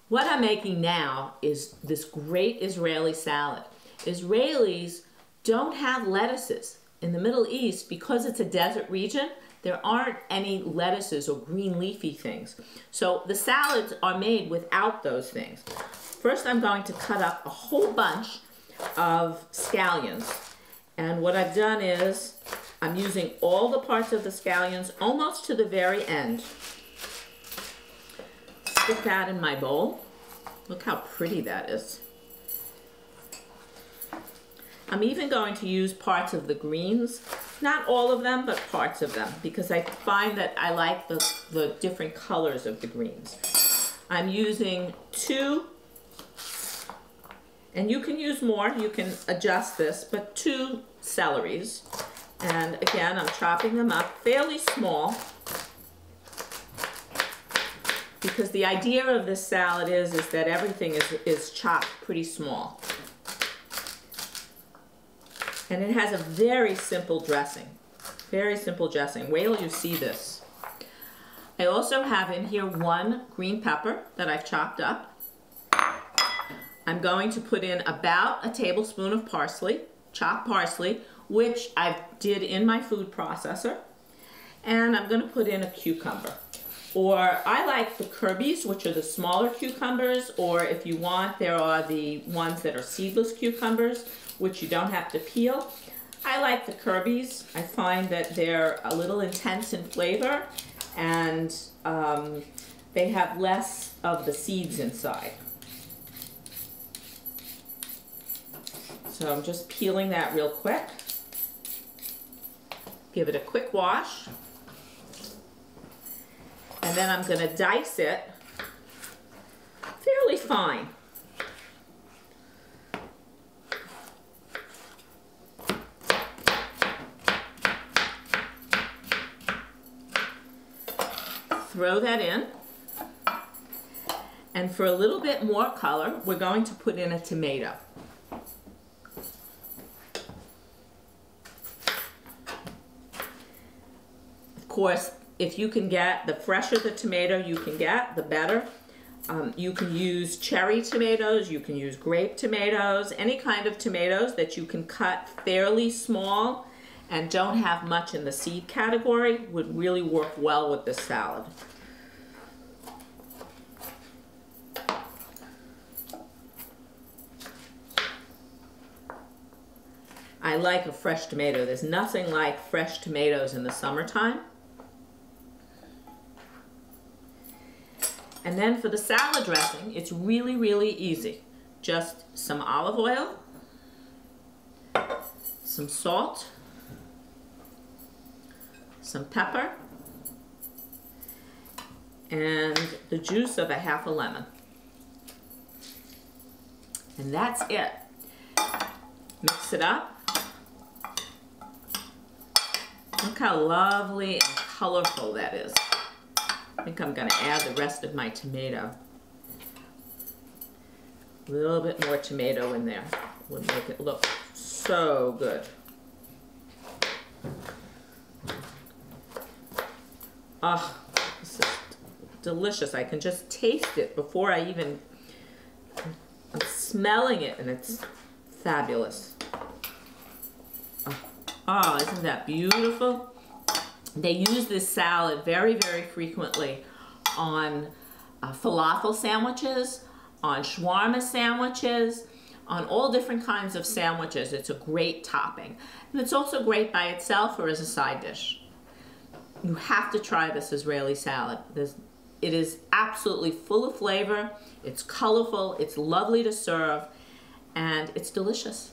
What I'm making now is this great Israeli salad. Israelis don't have lettuces. In the Middle East, because it's a desert region, there aren't any lettuces or green leafy things. So the salads are made without those things. First, I'm going to cut up a whole bunch of scallions. And what I've done is I'm using all the parts of the scallions almost to the very end. Stick that in my bowl. Look how pretty that is. I'm even going to use parts of the greens, not all of them, but parts of them, because I find that I like the different colors of the greens. I'm using 2, and you can use more, you can adjust this, but 2 celeries. And again, I'm chopping them up fairly small, because the idea of this salad is that everything is chopped pretty small. And it has a very simple dressing. Very simple dressing. Wait till you see this. I also have in here 1 green pepper that I've chopped up. I'm going to put in about a tablespoon of parsley, chopped parsley, which I did in my food processor. And I'm going to put in a cucumber. Or I like the Kirby's, which are the smaller cucumbers, or if you want, there are the ones that are seedless cucumbers, which you don't have to peel. I like the Kirby's. I find that they're a little intense in flavor, and they have less of the seeds inside. So I'm just peeling that real quick. Give it a quick wash. And then I'm going to dice it fairly fine. Throw that in. And for a little bit more color, we're going to put in a tomato. Of course, if you can get, the fresher the tomato you can get, the better. You can use cherry tomatoes, you can use grape tomatoes, any kind of tomatoes that you can cut fairly small and don't have much in the seed category would really work well with this salad. I like a fresh tomato. There's nothing like fresh tomatoes in the summertime. And then for the salad dressing, it's really, really easy. Just some olive oil, some salt, some pepper, and the juice of a half a lemon. And that's it. Mix it up. Look how lovely and colorful that is. I think I'm going to add the rest of my tomato. A little bit more tomato in there would make it look so good. Oh, this is delicious. I can just taste it before I even, I'm smelling it, and it's fabulous. Oh, isn't that beautiful? They use this salad very, very frequently on falafel sandwiches, on shawarma sandwiches, on all different kinds of sandwiches. It's a great topping. And it's also great by itself or as a side dish. You have to try this Israeli salad. It is absolutely full of flavor, it's colorful, it's lovely to serve, and it's delicious.